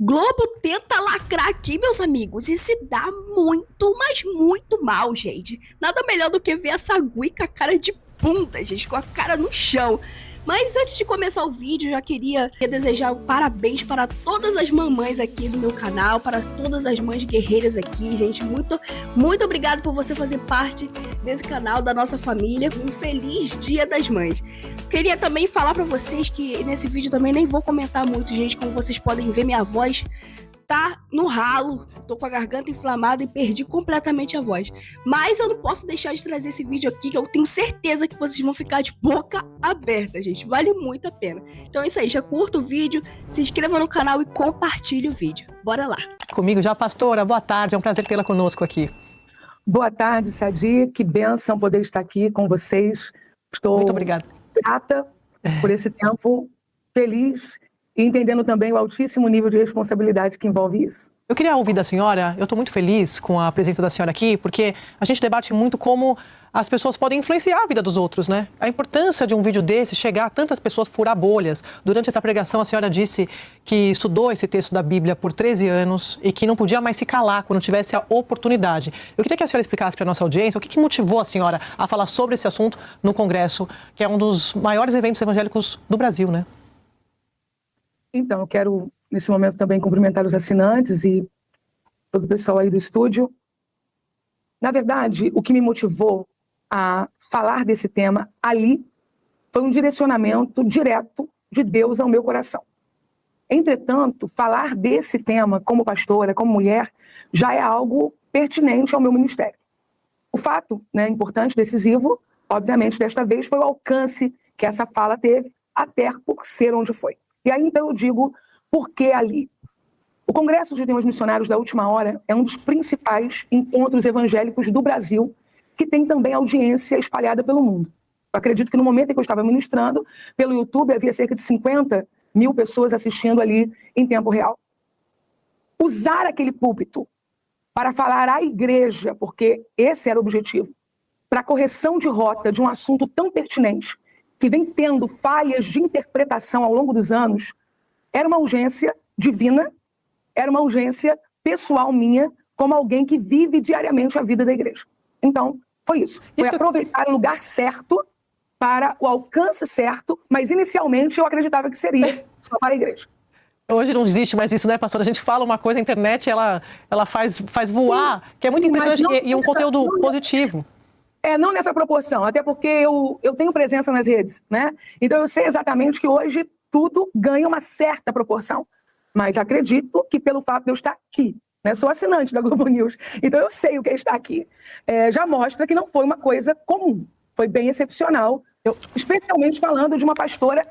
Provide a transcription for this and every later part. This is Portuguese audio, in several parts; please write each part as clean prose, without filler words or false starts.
Globo tenta lacrar aqui, meus amigos, e se dá muito, mas muito mal, gente. Nada melhor do que ver essa Gui com a cara de bunda, gente, com a cara no chão. Mas antes de começar o vídeo, já queria desejar parabéns para todas as mamães aqui do meu canal, para todas as mães guerreiras aqui, gente. Muito obrigado por você fazer parte desse canal, da nossa família. Um feliz Dia das Mães. Queria também falar para vocês que nesse vídeo também nem vou comentar muito, gente. Como vocês podem ver, minha voz tá no ralo, tô com a garganta inflamada e perdi completamente a voz. Mas eu não posso deixar de trazer esse vídeo aqui, que eu tenho certeza que vocês vão ficar de boca aberta, gente. Vale muito a pena. Então é isso aí, já curta o vídeo, se inscreva no canal e compartilhe o vídeo. Bora lá. Comigo já, pastora, boa tarde, é um prazer tê-la conosco aqui. Boa tarde, Sadi, que bênção poder estar aqui com vocês. Estou muito obrigada. Grata por esse tempo, feliz e entendendo também o altíssimo nível de responsabilidade que envolve isso. Eu queria ouvir da senhora, eu estou muito feliz com a presença da senhora aqui, porque a gente debate muito como as pessoas podem influenciar a vida dos outros, né? A importância de um vídeo desse chegar a tantas pessoas, furar bolhas. Durante essa pregação, a senhora disse que estudou esse texto da Bíblia por 13 anos e que não podia mais se calar quando tivesse a oportunidade. Eu queria que a senhora explicasse para a nossa audiência o que motivou a senhora a falar sobre esse assunto no Congresso, que é um dos maiores eventos evangélicos do Brasil, né? Então, eu quero, nesse momento, também cumprimentar os assinantes e todo o pessoal aí do estúdio. Na verdade, o que me motivou a falar desse tema ali foi um direcionamento direto de Deus ao meu coração. Entretanto, falar desse tema como pastora, como mulher, já é algo pertinente ao meu ministério. O fato, importante, decisivo, obviamente, desta vez, foi o alcance que essa fala teve, até por ser onde foi. E aí, então, eu digo, por que ali? O Congresso de Deus Missionários da Última Hora é um dos principais encontros evangélicos do Brasil, que tem também audiência espalhada pelo mundo. Eu acredito que no momento em que eu estava ministrando, pelo YouTube havia cerca de 50 mil pessoas assistindo ali em tempo real. Usar aquele púlpito para falar à igreja, porque esse era o objetivo, para correção de rota de um assunto tão pertinente, que vem tendo falhas de interpretação ao longo dos anos, era uma urgência divina, era uma urgência pessoal minha, como alguém que vive diariamente a vida da igreja. Então, foi isso. Foi aproveitar o lugar certo para o alcance certo, mas inicialmente eu acreditava que seria só para a igreja. Hoje não existe mais isso, né, pastora? A gente fala uma coisa, a internet, ela faz voar, que é muito impressionante e um conteúdo positivo. Não nessa proporção, até porque eu tenho presença nas redes, né? Então eu sei exatamente que hoje tudo ganha uma certa proporção. Mas acredito que pelo fato de eu estar aqui, né? Sou assinante da Globo News, então eu sei o que é estar aqui. Já mostra que não foi uma coisa comum, foi bem excepcional, especialmente falando de uma pastora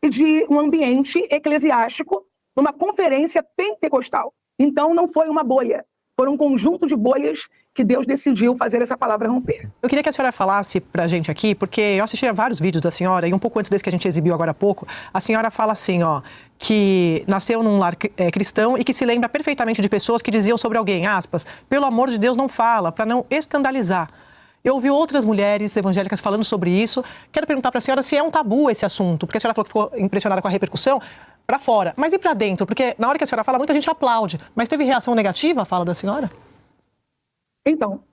de um ambiente eclesiástico, numa conferência pentecostal. Então não foi uma bolha, foram um conjunto de bolhas que Deus decidiu fazer essa palavra romper. Eu queria que a senhora falasse pra gente aqui, porque eu assisti a vários vídeos da senhora, e um pouco antes desse que a gente exibiu agora há pouco, a senhora fala assim, que nasceu num lar cristão e que se lembra perfeitamente de pessoas que diziam sobre alguém, aspas, pelo amor de Deus não fala, para não escandalizar. Eu ouvi outras mulheres evangélicas falando sobre isso. Quero perguntar para a senhora se é um tabu esse assunto, porque a senhora falou que ficou impressionada com a repercussão para fora, mas e para dentro? Porque na hora que a senhora fala, muita gente aplaude, mas teve reação negativa à fala da senhora? Então,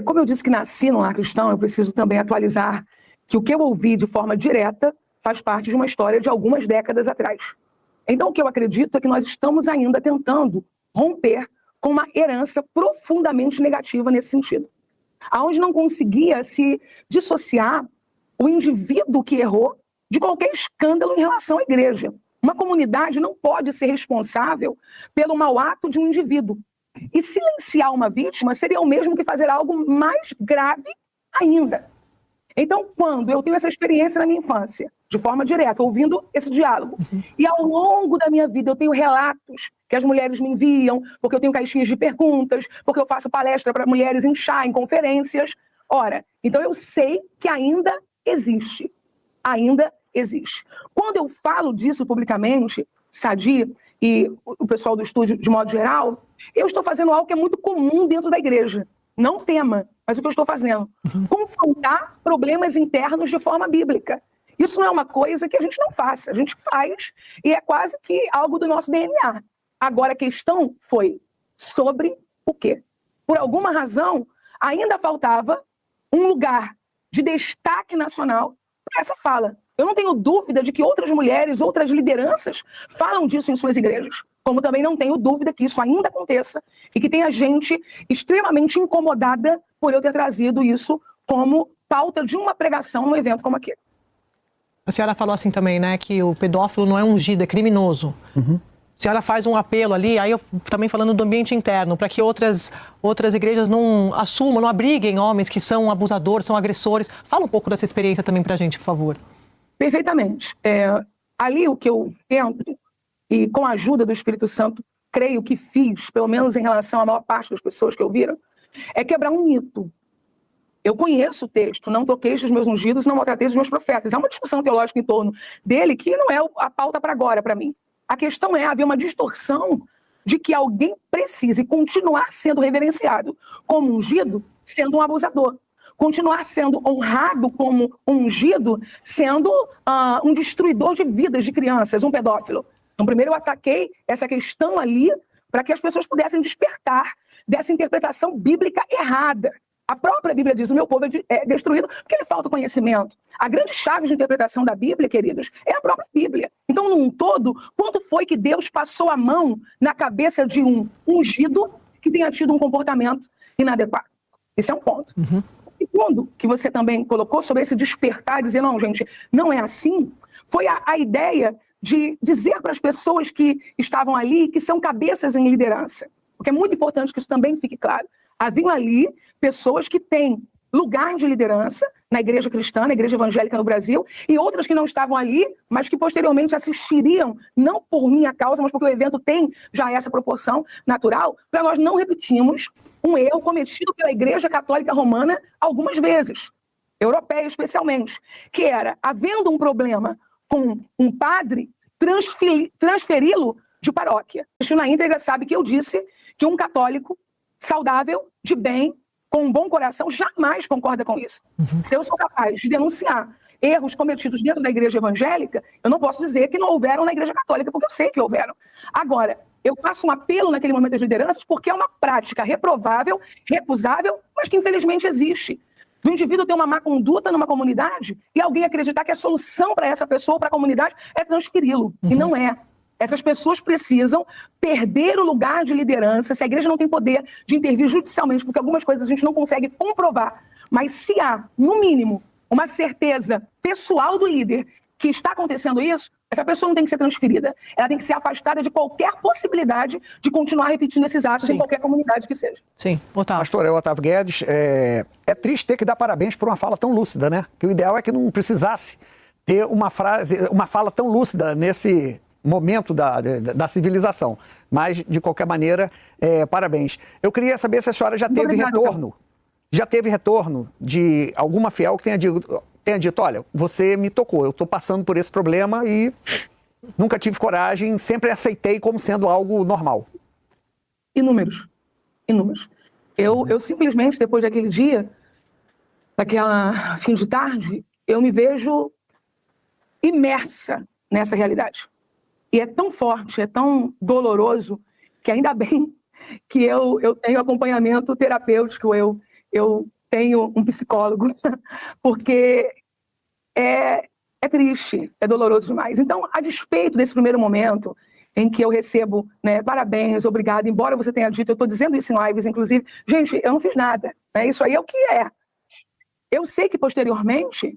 como eu disse que nasci num lar cristão, eu preciso também atualizar que o que eu ouvi de forma direta faz parte de uma história de algumas décadas atrás. Então, o que eu acredito é que nós estamos ainda tentando romper com uma herança profundamente negativa nesse sentido, aonde não conseguia se dissociar o indivíduo que errou de qualquer escândalo em relação à igreja. Uma comunidade não pode ser responsável pelo mau ato de um indivíduo. E silenciar uma vítima seria o mesmo que fazer algo mais grave ainda. Então, quando eu tenho essa experiência na minha infância, de forma direta, ouvindo esse diálogo, e ao longo da minha vida eu tenho relatos que as mulheres me enviam, porque eu tenho caixinhas de perguntas, porque eu faço palestra para mulheres em chá, em conferências. Ora, então eu sei que ainda existe. Ainda existe. Quando eu falo disso publicamente, Sadi e o pessoal do estúdio de modo geral, eu estou fazendo algo que é muito comum dentro da igreja. Não tema, mas o que eu estou fazendo? Confrontar problemas internos de forma bíblica. Isso não é uma coisa que a gente não faça. A gente faz e é quase que algo do nosso DNA. Agora a questão foi sobre o quê? Por alguma razão, ainda faltava um lugar de destaque nacional para essa fala. Eu não tenho dúvida de que outras mulheres, outras lideranças falam disso em suas igrejas, como também não tenho dúvida que isso ainda aconteça e que tenha gente extremamente incomodada por eu ter trazido isso como pauta de uma pregação num evento como aquele. A senhora falou assim também, né, que o pedófilo não é ungido, é criminoso. Uhum. A senhora faz um apelo ali, aí eu também falando do ambiente interno, para que outras igrejas não assumam, não abriguem homens que são abusadores, são agressores. Fala um pouco dessa experiência também para a gente, por favor. Perfeitamente. Ali o que eu tento, e com a ajuda do Espírito Santo, creio que fiz, pelo menos em relação à maior parte das pessoas que ouviram, é quebrar um mito. Eu conheço o texto, não toqueis os meus ungidos, não maltrateis os meus profetas. Há uma discussão teológica em torno dele que não é a pauta para agora, para mim. A questão é haver uma distorção de que alguém precise continuar sendo reverenciado como ungido, sendo um abusador. Continuar sendo honrado como ungido, sendo um destruidor de vidas de crianças, um pedófilo. Então, primeiro eu ataquei essa questão ali para que as pessoas pudessem despertar dessa interpretação bíblica errada. A própria Bíblia diz, o meu povo é destruído porque lhe falta conhecimento. A grande chave de interpretação da Bíblia, queridos, é a própria Bíblia. Então, num todo, quanto foi que Deus passou a mão na cabeça de um ungido que tenha tido um comportamento inadequado? Esse é um ponto. Uhum. O segundo, que você também colocou sobre esse despertar, dizer, não, gente, não é assim, foi a ideia de dizer para as pessoas que estavam ali que são cabeças em liderança. Porque é muito importante que isso também fique claro. Haviam ali pessoas que têm lugar de liderança na igreja cristã, na igreja evangélica no Brasil, e outras que não estavam ali, mas que posteriormente assistiriam, não por minha causa, mas porque o evento tem já essa proporção natural, para nós não repetirmos um erro cometido pela Igreja Católica Romana algumas vezes, europeia especialmente, que era, havendo um problema com um padre, transferi-lo de paróquia. A Cristina íntegra sabe que eu disse que um católico saudável, de bem, com um bom coração, jamais concorda com isso. Uhum. Se eu sou capaz de denunciar erros cometidos dentro da igreja evangélica, eu não posso dizer que não houveram na igreja católica, porque eu sei que houveram. Agora, eu faço um apelo naquele momento às lideranças porque é uma prática reprovável, recusável, mas que infelizmente existe. Do indivíduo ter uma má conduta numa comunidade e alguém acreditar que a solução para essa pessoa, para a comunidade, é transferi-lo. Uhum. E não é. Essas pessoas precisam perder o lugar de liderança. Se a igreja não tem poder de intervir judicialmente, porque algumas coisas a gente não consegue comprovar, mas se há, no mínimo, uma certeza pessoal do líder que está acontecendo isso, essa pessoa não tem que ser transferida. Ela tem que ser afastada de qualquer possibilidade de continuar repetindo esses atos em qualquer comunidade que seja. Sim, Otávio. Pastor, Otávio Guedes, é triste ter que dar parabéns por uma fala tão lúcida, né? Que o ideal é que não precisasse ter uma fala tão lúcida nesse momento da civilização. Mas, de qualquer maneira, parabéns. Eu queria saber se a senhora já teve retorno. Já teve retorno de alguma fiel que tenha dito, olha, você me tocou, eu estou passando por esse problema e nunca tive coragem, sempre aceitei como sendo algo normal. Inúmeros. Eu simplesmente, depois daquele dia, daquela fim de tarde, eu me vejo imersa nessa realidade. E é tão forte, é tão doloroso, que ainda bem que eu tenho acompanhamento terapêutico, eu tenho um psicólogo, porque é triste, é doloroso demais. Então, a despeito desse primeiro momento, em que eu recebo, né, parabéns, obrigado, embora você tenha dito, eu estou dizendo isso em lives, inclusive, gente, eu não fiz nada, né, isso aí é o que é. Eu sei que, posteriormente,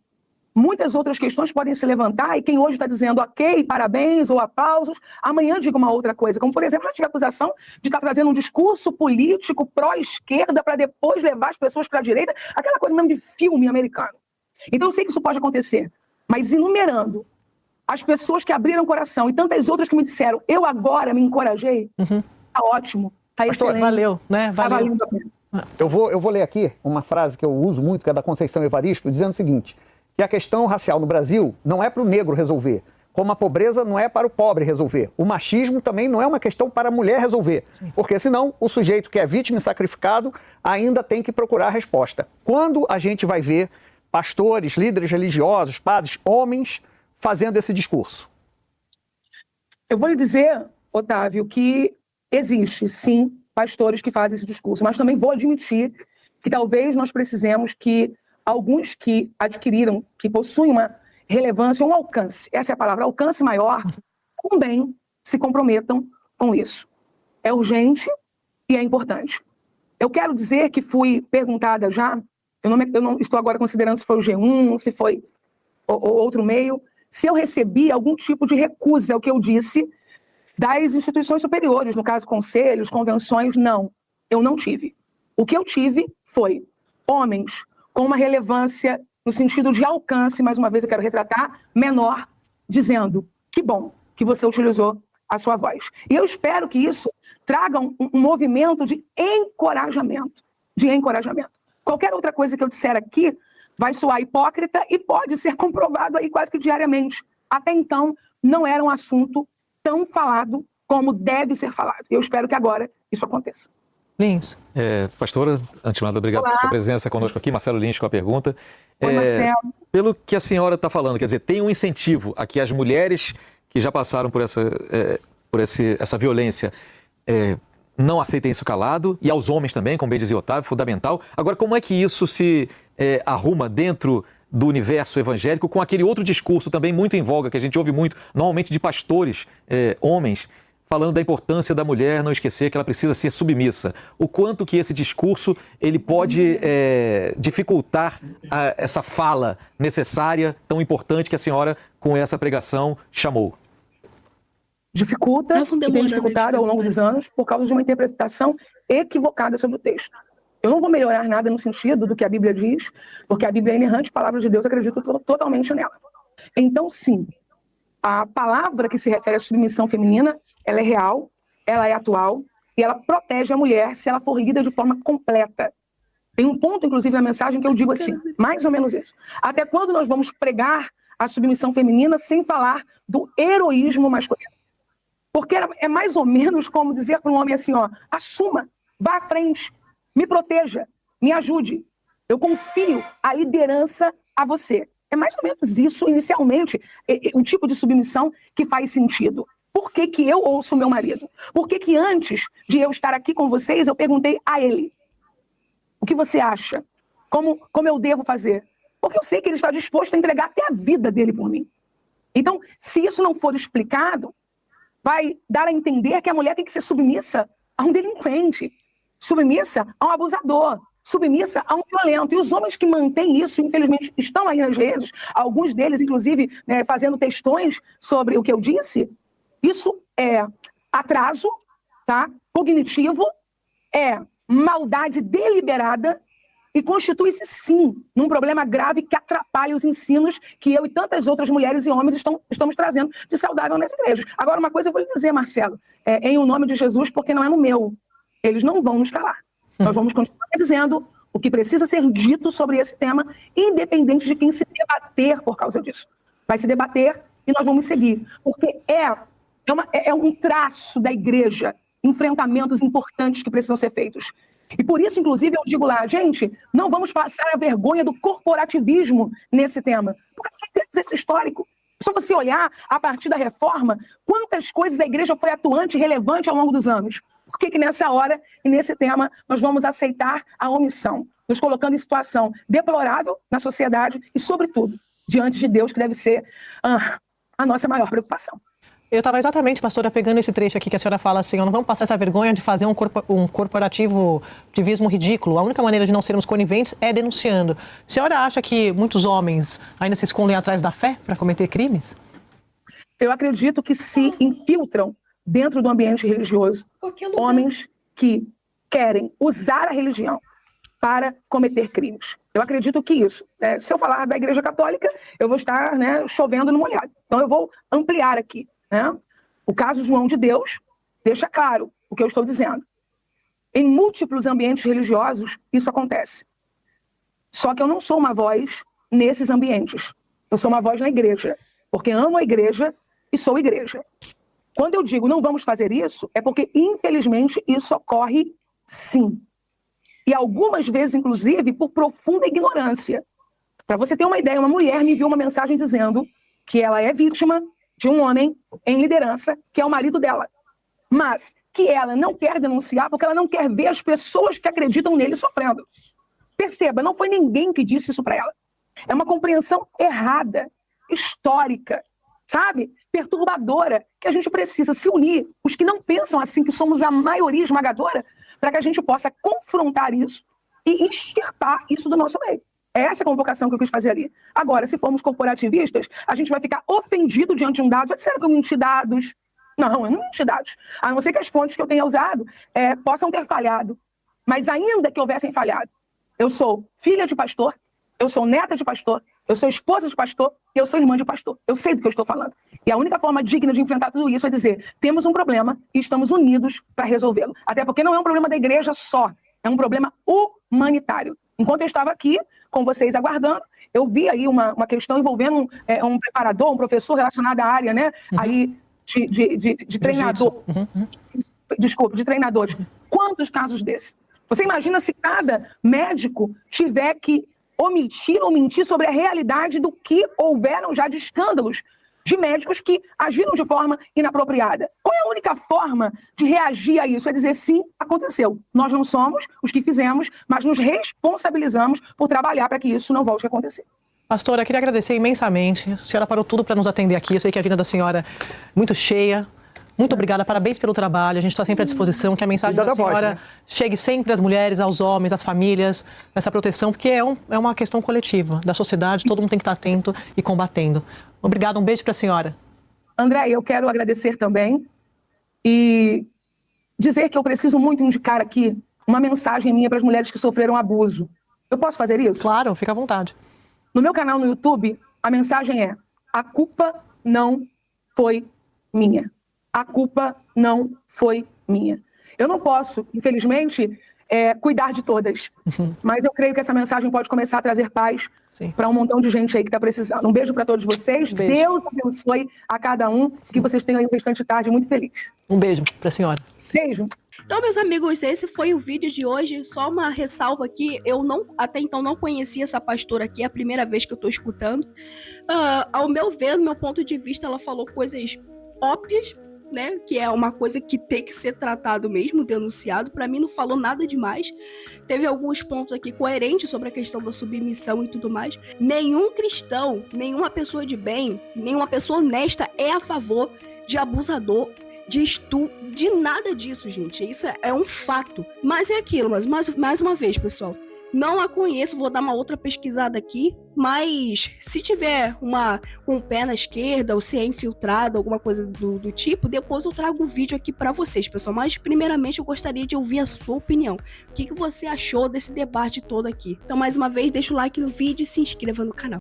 muitas outras questões podem se levantar e quem hoje está dizendo ok, parabéns ou aplausos, amanhã diga uma outra coisa. Como, por exemplo, já tive a acusação de estar trazendo um discurso político pró-esquerda para depois levar as pessoas para a direita, aquela coisa mesmo de filme americano. Então eu sei que isso pode acontecer, mas enumerando as pessoas que abriram o coração e tantas outras que me disseram, eu agora me encorajei, tá ótimo, tá excelente. Valeu, né? Valeu. Tá valendo a pena. Eu vou ler aqui uma frase que eu uso muito, que é da Conceição Evaristo, dizendo o seguinte, que a questão racial no Brasil não é para o negro resolver, como a pobreza não é para o pobre resolver. O machismo também não é uma questão para a mulher resolver, porque senão o sujeito que é vítima e sacrificado ainda tem que procurar a resposta. Quando a gente vai ver pastores, líderes religiosos, padres, homens fazendo esse discurso? Eu vou lhe dizer, Otávio, que existe, sim, pastores que fazem esse discurso, mas também vou admitir que talvez nós precisemos que alguns que adquiriram, que possuem uma relevância, um alcance, essa é a palavra, alcance maior, também se comprometam com isso. É urgente e é importante. Eu quero dizer que fui perguntada já, eu não estou agora considerando se foi o G1, se foi outro meio, se eu recebi algum tipo de recusa ao que eu disse das instituições superiores, no caso conselhos, convenções, não, eu não tive. O que eu tive foi homens com uma relevância no sentido de alcance, mais uma vez eu quero retratar, menor, dizendo que bom que você utilizou a sua voz. E eu espero que isso traga um movimento de encorajamento, Qualquer outra coisa que eu disser aqui vai soar hipócrita e pode ser comprovado aí quase que diariamente. Até então, não era um assunto tão falado como deve ser falado. Eu espero que agora isso aconteça. Lins. Pastora, antes de nada, obrigado Olá. pela sua presença conosco aqui. Marcelo Lins com a pergunta. Oi, Marcelo. Pelo que a senhora está falando, quer dizer, tem um incentivo a que as mulheres que já passaram por essa violência não aceitem isso calado, e aos homens também, como bem dizia Otávio, fundamental. Agora, como é que isso se arruma dentro do universo evangélico com aquele outro discurso também muito em voga, que a gente ouve muito, normalmente de pastores, homens, falando da importância da mulher não esquecer que ela precisa ser submissa. O quanto que esse discurso ele pode dificultar essa fala necessária, tão importante que a senhora, com essa pregação, chamou? Dificulta e tem dificultado ao longo dos anos por causa de uma interpretação equivocada sobre o texto. Eu não vou melhorar nada no sentido do que a Bíblia diz, porque a Bíblia é inerrante, palavra de Deus, acredito totalmente nela. Então, sim, a palavra que se refere à submissão feminina, ela é real, ela é atual, e ela protege a mulher se ela for lida de forma completa. Tem um ponto, inclusive, na mensagem que eu digo assim, mais ou menos isso. Até quando nós vamos pregar a submissão feminina sem falar do heroísmo masculino? Porque é mais ou menos como dizer para um homem assim, ó, assuma, vá à frente, me proteja, me ajude. Eu confio a liderança a você. É mais ou menos isso, inicialmente, um tipo de submissão que faz sentido. Por que que eu ouço meu marido? Por que que antes de eu estar aqui com vocês, eu perguntei a ele, o que você acha? Como eu devo fazer? Porque eu sei que ele está disposto a entregar até a vida dele por mim. Então, se isso não for explicado, vai dar a entender que a mulher tem que ser submissa a um delinquente, submissa a um abusador, submissa a um violento. E os homens que mantêm isso, infelizmente, estão aí nas redes, alguns deles, inclusive, fazendo textões sobre o que eu disse. Isso é atraso, tá? Cognitivo, é maldade deliberada e constitui-se, sim, num problema grave que atrapalha os ensinos que eu e tantas outras mulheres e homens estamos trazendo de saudável nas igrejas. Agora, uma coisa eu vou lhe dizer, Marcelo, em o nome de Jesus, porque não é no meu. Eles não vão nos calar. Nós vamos continuar dizendo o que precisa ser dito sobre esse tema, independente de quem se debater por causa disso. Vai se debater e nós vamos seguir. Porque é um traço da igreja, enfrentamentos importantes que precisam ser feitos. E por isso, inclusive, eu digo lá, gente, não vamos passar a vergonha do corporativismo nesse tema. Porque nós temos esse histórico. Só você olhar, a partir da reforma, quantas coisas a igreja foi atuante e relevante ao longo dos anos. Por que nessa hora e nesse tema nós vamos aceitar a omissão, nos colocando em situação deplorável na sociedade e, sobretudo, diante de Deus, que deve ser a nossa maior preocupação. Eu estava exatamente, pastora, pegando esse trecho aqui que a senhora fala assim, não vamos passar essa vergonha de fazer um corporativismo ridículo. A única maneira de não sermos coniventes é denunciando. A senhora acha que muitos homens ainda se escondem atrás da fé para cometer crimes? Eu acredito que se infiltram dentro do ambiente religioso homens que querem usar a religião para cometer crimes. Eu acredito que isso, se eu falar da Igreja Católica, eu vou estar chovendo no molhado. Então eu vou ampliar aqui. O caso João de Deus deixa claro o que eu estou dizendo. Em múltiplos ambientes religiosos, isso acontece. Só que eu não sou uma voz nesses ambientes. Eu sou uma voz na igreja, porque amo a igreja e sou igreja. Quando eu digo não vamos fazer isso, é porque, infelizmente, isso ocorre sim. E algumas vezes, inclusive, por profunda ignorância. Para você ter uma ideia, uma mulher me enviou uma mensagem dizendo que ela é vítima de um homem em liderança, que é o marido dela. mas que ela não quer denunciar porque ela não quer ver as pessoas que acreditam nele sofrendo. Perceba, não foi ninguém que disse isso para ela. É uma compreensão errada, histórica, sabe? Perturbadora, que a gente precisa se unir, os que não pensam assim, que somos a maioria esmagadora, para que a gente possa confrontar isso e extirpar isso do nosso meio. É essa a convocação que eu quis fazer ali. Agora, se formos corporativistas, a gente vai ficar ofendido diante de um dado. Já disseram que eu menti dados. Não, eu não menti dados. A não ser que as fontes que eu tenha usado possam ter falhado. Mas ainda que houvessem falhado, eu sou filha de pastor, eu sou neta de pastor, eu sou esposa de pastor e eu sou irmã de pastor. Eu sei do que eu estou falando. E a única forma digna de enfrentar tudo isso é dizer, temos um problema e estamos unidos para resolvê-lo. Até porque não é um problema da igreja só, é um problema humanitário. Enquanto eu estava aqui, com vocês aguardando, eu vi aí uma questão envolvendo um preparador, um professor relacionado à área, né? Aí de treinador. Desculpa, de treinadores. Quantos casos desses? Você imagina se cada médico tiver que omitir ou mentir sobre a realidade do que houveram já de escândalos de médicos que agiram de forma inapropriada. Qual é a única forma de reagir a isso? É dizer, sim, aconteceu. Nós não somos os que fizemos, mas nos responsabilizamos por trabalhar para que isso não volte a acontecer. Pastora, eu queria agradecer imensamente. A senhora parou tudo para nos atender aqui. Eu sei que a vida da senhora é muito cheia. Muito obrigada, parabéns pelo trabalho. A gente está sempre à disposição, que a mensagem da senhora chegue sempre às mulheres, aos homens, às famílias, nessa proteção, porque é uma questão coletiva da sociedade, todo mundo tem que estar atento e combatendo. Obrigada, um beijo para a senhora. André, eu quero agradecer também e dizer que eu preciso muito indicar aqui uma mensagem minha para as mulheres que sofreram abuso. Eu posso fazer isso? Claro, fica à vontade. No meu canal no YouTube, a mensagem é: a culpa não foi minha. A culpa não foi minha. Eu não posso, infelizmente, cuidar de todas. Mas eu creio que essa mensagem pode começar a trazer paz para um montão de gente aí que está precisando. Um beijo para todos vocês. Beijo. Deus abençoe a cada um. Que vocês tenham aí um restante de tarde muito feliz. Um beijo para a senhora. Beijo. Então, meus amigos, esse foi o vídeo de hoje. Só uma ressalva aqui, até então não conhecia essa pastora aqui, é a primeira vez que eu tô escutando. Ao meu ver, do meu ponto de vista, ela falou coisas óbvias, né, que é uma coisa que tem que ser tratado mesmo, denunciado. Pra mim não falou nada demais. Teve alguns pontos aqui coerentes sobre a questão da submissão e tudo mais. Nenhum cristão, nenhuma pessoa de bem, nenhuma pessoa honesta é a favor de abusador, de estupro, de nada disso, gente. Isso é um fato. Mas é aquilo, mas mais uma vez, pessoal, não a conheço, vou dar uma outra pesquisada aqui, mas se tiver um pé na esquerda ou se é infiltrado, alguma coisa do tipo, depois eu trago um vídeo aqui pra vocês, pessoal. Mas primeiramente eu gostaria de ouvir a sua opinião. O que você achou desse debate todo aqui? Então, mais uma vez, deixa o like no vídeo e se inscreva no canal.